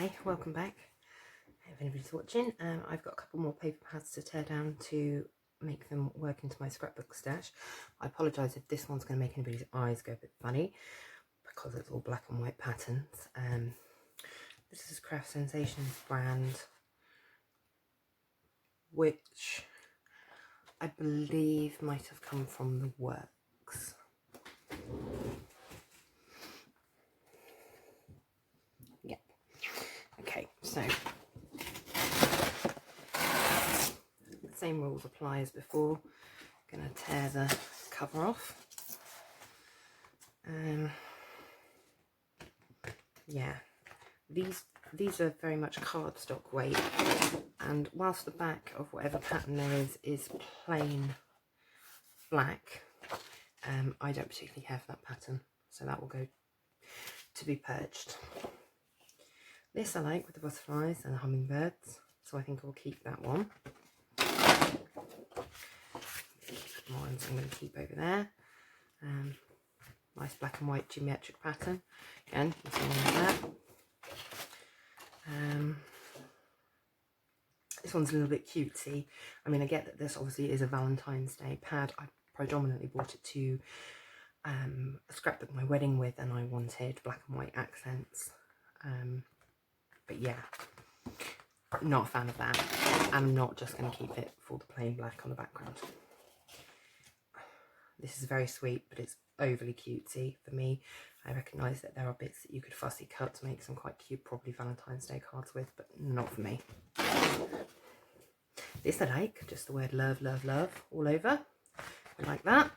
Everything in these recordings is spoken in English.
Hi, welcome back. If anybody's watching, I've got a couple more paper pads to tear down to make them work into my scrapbook stash. I apologise if this one's going to make anybody's eyes go a bit funny because it's all black and white patterns. This is Craft Sensations brand, which I believe might have come from the Works. Yeah. Okay, so the same rules apply as before. I'm going to tear the cover off. Yeah, these are very much cardstock weight, and whilst the back of whatever pattern there is plain black, I don't particularly have that pattern, so that will go to be purged. This I like with the butterflies and the hummingbirds, so I think I'll keep that one. Ones I'm going to keep over there. Nice black and white geometric pattern. Again, nothing wrong with that. This one's a little bit cutesy. I mean, I get that this obviously is a Valentine's Day pad. I predominantly bought it to scrapbook my wedding with, and I wanted black and white accents. But yeah, not a fan of that. I'm not just going to keep it for the plain black on the background. This is very sweet, but it's overly cutesy for me. I recognise that there are bits that you could fussy cut to make some quite cute, probably Valentine's Day cards with, but not for me. This I like, just the word love, love, love all over. I like that.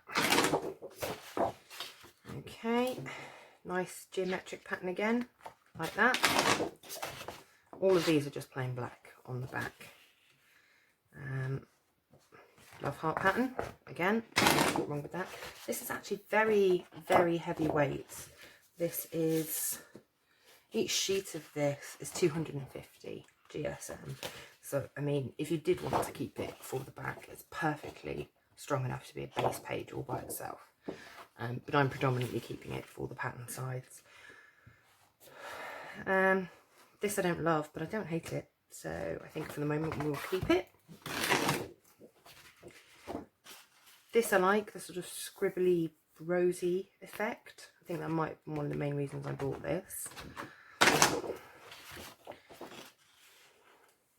Okay, nice geometric pattern again, like that. All of these are just plain black on the back. Love heart pattern again, nothing wrong with that. This is actually very, very heavy weights. This is, each sheet of this is 250 GSM. So I mean, if you did want to keep it for the back, it's perfectly strong enough to be a base page all by itself. But I'm predominantly keeping it for the pattern sides. This I don't love, but I don't hate it. So I think for the moment we'll keep it. This I like, the sort of scribbly, rosy effect. I think that might be one of the main reasons I bought this.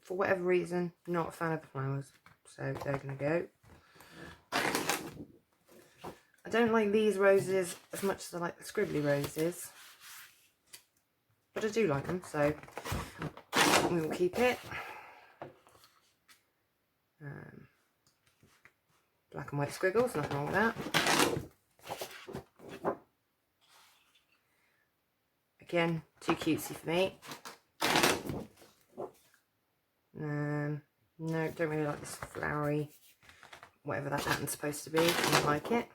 For whatever reason, not a fan of the flowers, so they're going to go. I don't like these roses as much as I like the scribbly roses, but I do like them, so we will keep it. Black and white squiggles, nothing wrong with that. Again, too cutesy for me. No, don't really like this flowery, whatever that pattern's supposed to be. I don't like it.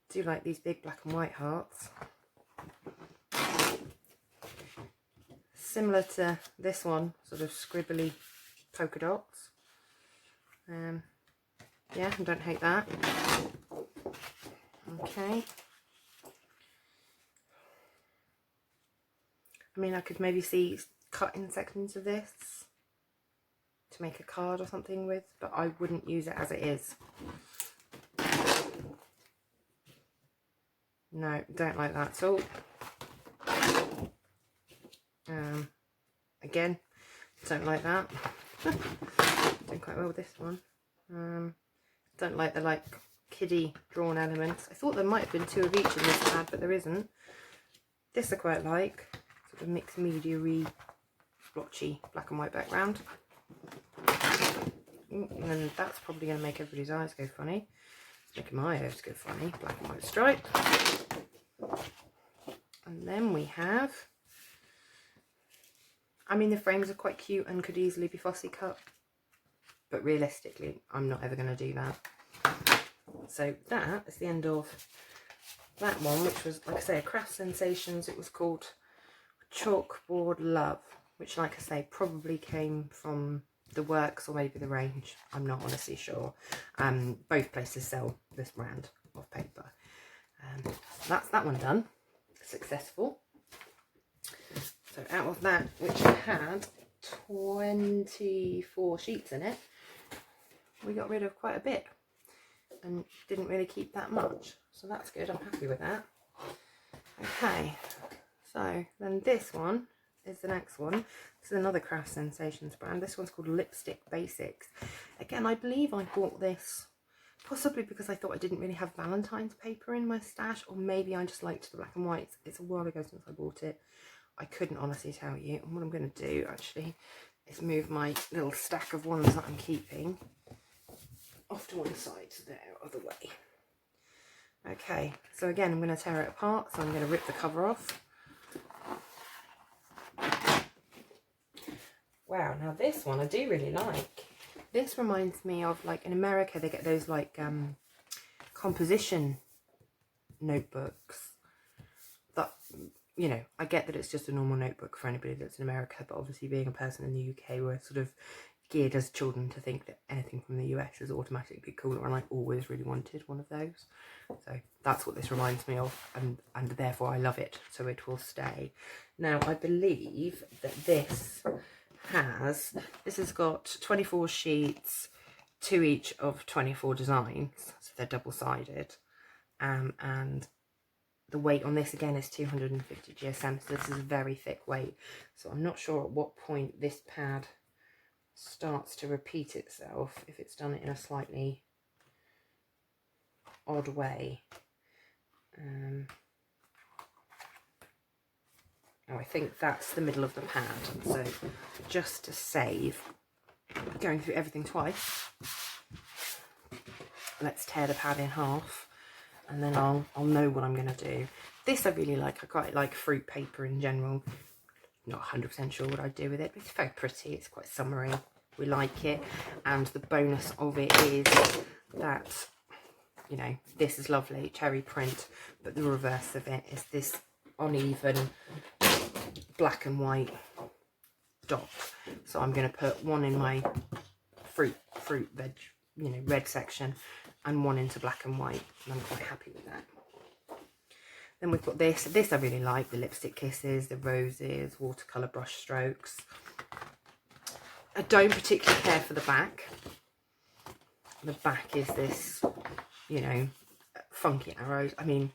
Do like these big black and white hearts. Similar to this one, sort of scribbly polka dots. Yeah, I don't hate that. Okay. I mean, I could maybe see cutting sections of this to make a card or something with, but I wouldn't use it as it is. No, don't like that at all. Again, don't like that. Doing quite well with this one. Don't like the kiddie drawn elements. I thought there might have been two of each in this pad, but there isn't. This I quite like, sort of mixed media-y, splotchy black and white background. And then that's probably going to make everybody's eyes go funny. It's making my eyes go funny. Black and white stripe. And then we have, I mean, the frames are quite cute and could easily be fussy cut, but realistically, I'm not ever going to do that. So that is the end of that one, which was, like I say, a Craft Sensations. It was called Chalkboard Love, which, like I say, probably came from the Works or maybe the Range. I'm not honestly sure. Both places sell this brand of paper. So that's that one done. Successful. So So out of that, which had 24 sheets in it, we got rid of quite a bit and didn't really keep that much. So that's good, I'm happy with that. Okay, so then this one is the next one. This is another Craft Sensations brand. This one's called Lipstick Basics. Again, I believe I bought this possibly because I thought I didn't really have Valentine's paper in my stash, or maybe I just liked the black and whites. It's a while ago since I bought it. I couldn't honestly tell you. And what I'm going to do actually is move my little stack of ones that I'm keeping off to one side so they're out of the way. Okay, so again, I'm going to tear it apart. So I'm going to rip the cover off. Wow, now this one I do really like. This reminds me of, like, in America they get those like composition notebooks that, you know, I get that it's just a normal notebook for anybody that's in America, but obviously being a person in the UK, we're sort of geared as children to think that anything from the US is automatically cooler, and I've always really wanted one of those. So that's what this reminds me of, and therefore I love it, so it will stay. Now I believe that this has got 24 sheets, 2 each of 24 designs, so they're double-sided, and the weight on this again is 250 GSM, so this is a very thick weight. So I'm not sure at what point this pad starts to repeat itself, if it's done it in a slightly odd way. Oh, I think that's the middle of the pad. So just to save going through everything twice, let's tear the pad in half, and then I'll know what I'm going to do. This I really like. I quite like fruit paper in general. Not 100% sure what I'd do with it, but it's very pretty. It's quite summery. We like it. And the bonus of it is that, you know, this is lovely, cherry print, but the reverse of it is this uneven black and white dot. So I'm going to put one in my fruit veg, you know, red section, and one into black and white, and I'm quite happy with that. Then we've got this I really like, the lipstick kisses, the roses, watercolour brush strokes. I don't particularly care for the back. The back is this, you know, funky arrows. I mean,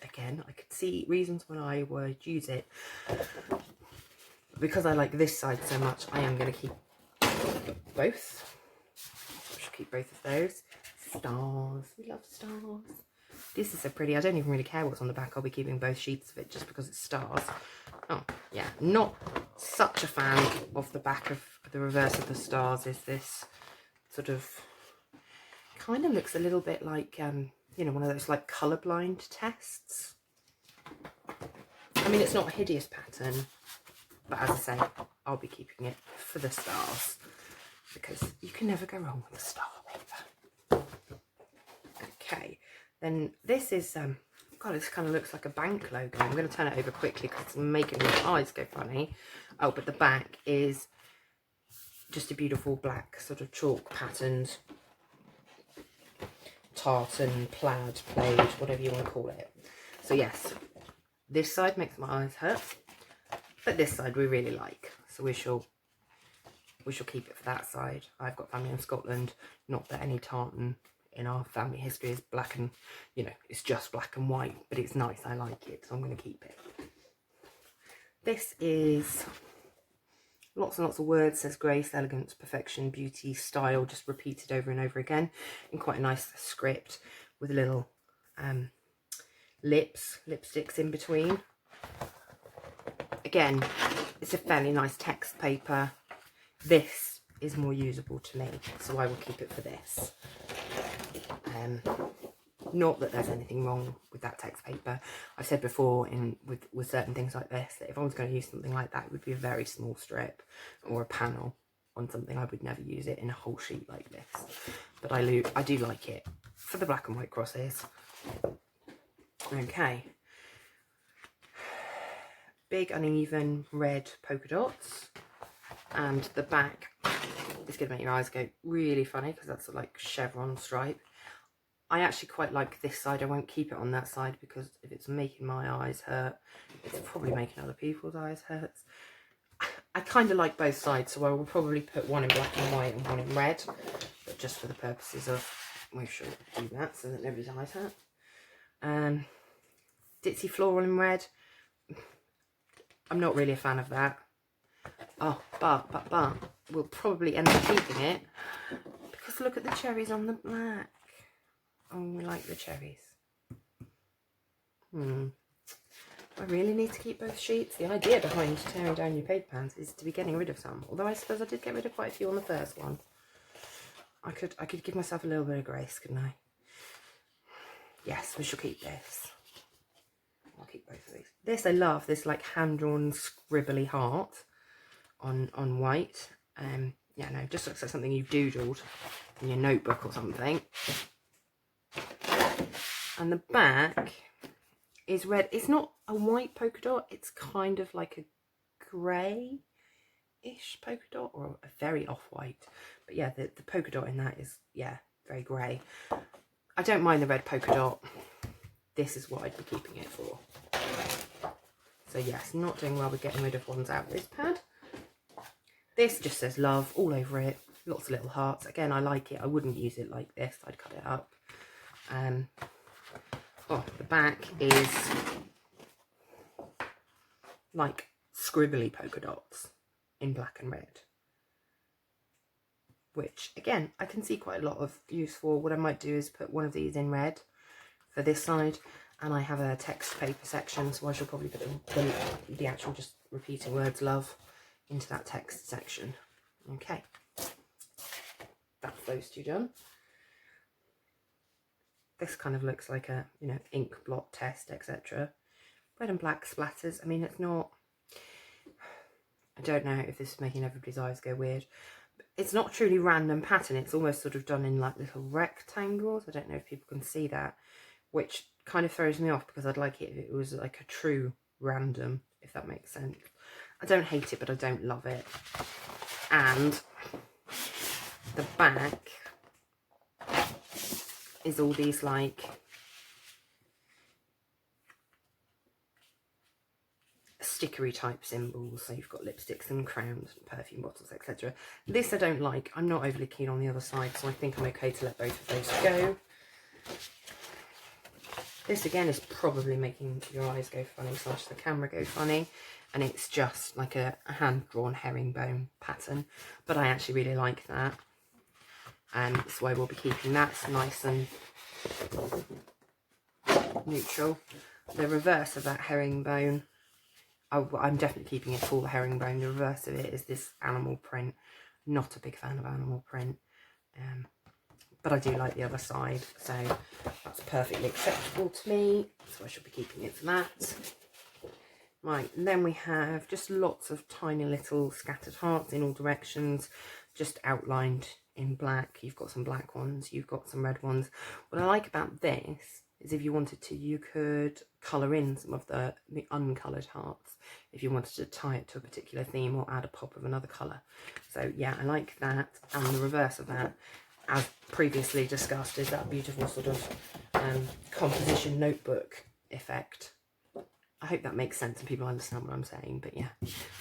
again, I could see reasons when I would use it. Because I like this side so much, I am going to keep both. I should keep both of those. Stars. We love stars. This is so pretty. I don't even really care what's on the back. I'll be keeping both sheets of it just because it's stars. Oh, yeah. Not such a fan of the back of the reverse of the stars. Is this sort of, kind of looks a little bit like, you know, one of those like colourblind tests. I mean, it's not a hideous pattern, but as I say, I'll be keeping it for the stars because you can never go wrong with a star paper. Okay, then this is, God, this kind of looks like a bank logo. I'm going to turn it over quickly because it's making my eyes go funny. Oh, but the back is just a beautiful black sort of chalk patterned tartan, plaid, plaid, whatever you want to call it. So yes, this side makes my eyes hurt, but this side we really like. So we shall keep it for that side. I've got family in Scotland. Not that any tartan in our family history is black and, you know, it's just black and white, but it's nice. I like it, so I'm going to keep it. This is lots and lots of words. Says grace, elegance, perfection, beauty, style, just repeated over and over again in quite a nice script with little lipsticks in between. Again, it's a fairly nice text paper. This is more usable to me, so I will keep it for this. Not that there's anything wrong with that text paper. I've said before with certain things like this that if I was going to use something like that, it would be a very small strip or a panel on something. I would never use it in a whole sheet like this. But I do like it for the black and white crosses. Okay. Big uneven red polka dots, and the back is going to make your eyes go really funny because that's like chevron stripe. I actually quite like this side. I won't keep it on that side because if it's making my eyes hurt, it's probably making other people's eyes hurt. I kind of like both sides, so I will probably put one in black and white and one in red, but just for the purposes of, we shall do that so that nobody's eyes hurt. Ditzy floral in red. I'm not really a fan of that. Oh, but we'll probably end up keeping it because look at the cherries on the black. Oh, we like the cherries. Do I really need to keep both sheets? The idea behind tearing down your paper pans is to be getting rid of some. Although I suppose I did get rid of quite a few on the first one. I could give myself a little bit of grace, couldn't I? Yes, we shall keep this. I'll keep both of these. This I love, this like hand-drawn scribbly heart on white. Yeah, no, just looks like something you've doodled in your notebook or something. And the back is red. It's not a white polka dot, it's kind of like a grey-ish polka dot, or a very off-white. But yeah, the polka dot in that is, yeah, very grey. I don't mind the red polka dot. This is what I'd be keeping it for. So yes, not doing well with getting rid of ones out of this pad. This just says love all over it. Lots of little hearts. Again, I like it. I wouldn't use it like this. I'd cut it up. Oh, the back is like scribbly polka dots in black and red. Which, again, I can see quite a lot of use for. What I might do is put one of these in red for this side. And I have a text paper section, so I shall probably put the actual just repeating words love into that text section. Okay. That's those two done. This kind of looks like a, you know, ink blot test, etc. Red and black splatters. I mean, it's not... I don't know if this is making everybody's eyes go weird. It's not truly random pattern. It's almost sort of done in like little rectangles. I don't know if people can see that, which kind of throws me off because I'd like it if it was like a true random, if that makes sense. I don't hate it, but I don't love it. And the back is all these like stickery type symbols. So you've got lipsticks and crowns and perfume bottles, etc. This I don't like. I'm not overly keen on the other side, so I think I'm okay to let both of those go. This again is probably making your eyes go funny / the camera go funny, and it's just like a hand-drawn herringbone pattern, but I actually really like that, so I will be keeping that. It's nice and neutral. The reverse of that herringbone, I'm definitely keeping it for the herringbone. The reverse of it is this animal print. Not a big fan of animal print. But I do like the other side, so that's perfectly acceptable to me. So I should be keeping it for that. Right, and then we have just lots of tiny little scattered hearts in all directions, just outlined in black. You've got some black ones, you've got some red ones. What I like about this is if you wanted to, you could colour in some of the uncoloured hearts if you wanted to tie it to a particular theme or add a pop of another colour. So yeah, I like that. And the reverse of that, as previously discussed, is that beautiful sort of composition notebook effect. I hope that makes sense and people understand what I'm saying, but yeah.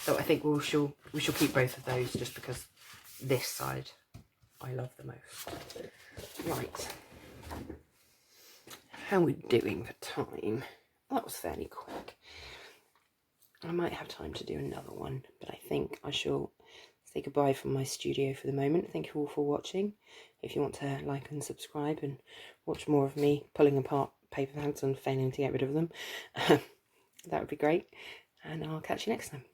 So I think we shall keep both of those just because this side I love the most. Right. How are we doing for time? That was fairly quick. I might have time to do another one, but I think I shall say goodbye from my studio for the moment. Thank you all for watching. If you want to like and subscribe and watch more of me pulling apart paper bags and failing to get rid of them, that would be great. And I'll catch you next time.